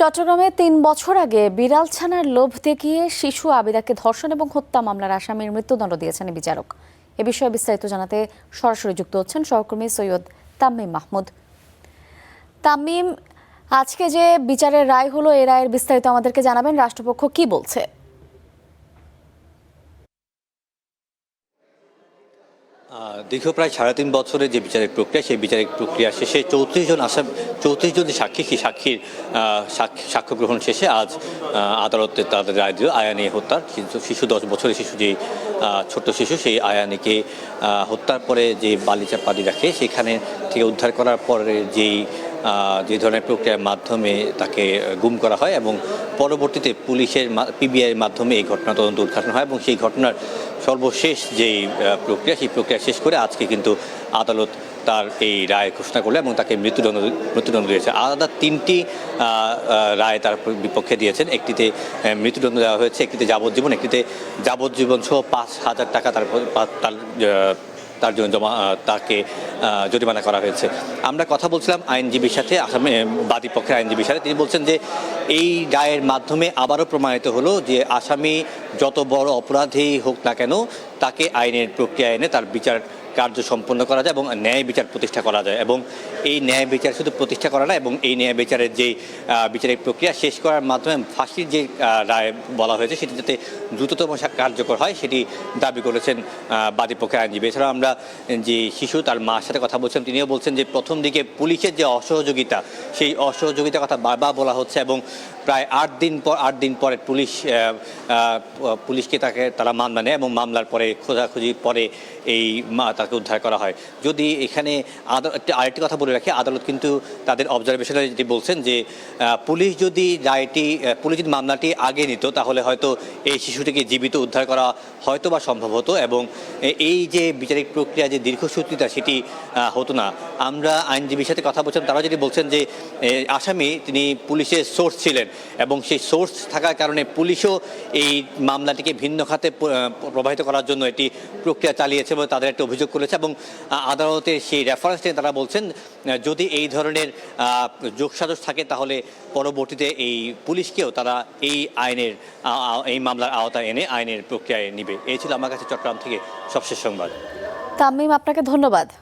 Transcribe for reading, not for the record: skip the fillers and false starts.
চট্টগ্রামে ৩ বছর আগে বিড়াল ছানার লোভ দেখিয়ে শিশু আবিদাকে ধর্ষণ এবং হত্যা মামলার আসামির মৃত্যুদণ্ড দিয়েছেন বিচারক। এ বিষয়ে বিস্তারিত জানাতে সরাসরি যুক্ত হচ্ছেন সহকর্মী সৈয়দ তামিম মাহমুদ। তামিম, আজকে যে বিচারের রায় হলো, এ রায়ের বিস্তারিত আমাদেরকে জানাবেন, রাষ্ট্রপক্ষ কি বলছে? দীর্ঘ প্রায় ৩.৫ বছরের যে বিচারিক প্রক্রিয়া, সেই বিচারিক প্রক্রিয়া শেষে ৩৪ জন সাক্ষী, সেই সাক্ষীর সাক্ষ্য গ্রহণ শেষে আজ আদালতে তাদের রায় দিল আয়ানি হত্যার। কিন্তু শিশু ১০ বছরের শিশু, যে ছোট্ট শিশু, সেই আয়ানিকে হত্যার পরে যে বালিচা পাদি রাখে সেখানে থেকে উদ্ধার করার পরে যে ধরনের প্রক্রিয়ার মাধ্যমে তাকে গুম করা হয় এবং পরবর্তীতে পুলিশের পিবিআইয়ের মাধ্যমে এই ঘটনা তদন্ত উদ্ঘাটন হয় এবং সেই ঘটনার সর্বশেষ যেই প্রক্রিয়া, সেই প্রক্রিয়া শেষ করে আজকে কিন্তু আদালত তার এই রায় ঘোষণা করলো এবং তাকে মৃত্যুদণ্ড দিয়েছে। আলাদা 3টি রায় তার বিপক্ষে দিয়েছেন। একটিতে মৃত্যুদণ্ড দেওয়া হয়েছে, একটিতে যাবজ্জীবন সহ 5,000 টাকা তার জন্য তাকে জরিমানা করা হয়েছে। আমরা কথা বলছিলাম আইনজীবীর সাথে, আসামি বাদী পক্ষের আইনজীবীর সাথে। তিনি বলছেন যে এই রায়ের মাধ্যমে আবারও প্রমাণিত হলো যে আসামি যত বড় অপরাধী হোক না কেন, তাকে আইনের প্রক্রিয়া এনে তার বিচার কার্য সম্পন্ন করা যায় এবং ন্যায় বিচার প্রতিষ্ঠা করা যায়। এবং এই ন্যায় বিচার শুধু প্রতিষ্ঠা করা না, এবং এই ন্যায় বিচারের যে বিচারিক প্রক্রিয়া শেষ করার মাধ্যমে ফাঁসির যে রায় বলা হয়েছে সেটি যাতে দ্রুততম কার্যকর হয়, সেটি দাবি করেছেন বাদীপক্ষের আইনজীবী। এছাড়াও আমরা যে শিশু, তার মার সাথে কথা বলছিলাম, তিনিও বলছেন যে প্রথম দিকে পুলিশের যে অসহযোগিতা, সেই অসহযোগিতার কথা বারবার বলা হচ্ছে এবং প্রায় 8 দিন পরে পুলিশকে তারা মামলা নেয় এবং মামলার পরে খোঁজাখুঁজির পরে তাকে উদ্ধার করা হয়। যদি এখানে আরেকটি কথা বলে রাখি, আদালত কিন্তু তাদের অবজারভেশনে যেটি বলছেন যে পুলিশ যদি মামলাটি আগে নিত তাহলে হয়তো এই শিশুটিকে জীবিত উদ্ধার করা হয়তো বা সম্ভব হতো এবং এই যে বিচারিক প্রক্রিয়া যে দীর্ঘসূত্রিতা, সেটি হতো না। আমরা আইনজীবীর সাথে কথা বলছিলাম, তারা যেটি বলছেন যে আসামি তিনি পুলিশের সোর্স ছিলেন এবং সেই সোর্স থাকার কারণে পুলিশও এই মামলাটিকে ভিন্ন খাতে প্রবাহিত করার জন্য এটি প্রক্রিয়া চালিয়েছে বলে তাদের একটা অভিযোগ করেছে এবং আদালতের সেই রেফারেন্স নিয়ে তারা বলছেন যদি এই ধরনের যোগসাজশ থাকে তাহলে পরবর্তীতে এই পুলিশকেও তারা এই মামলার আওতায় এনে আইনের প্রক্রিয়ায় নিবে। এই ছিল আমার কাছে চট্টগ্রাম থেকে সবশেষ সংবাদ। তামিম, আপনাকে ধন্যবাদ।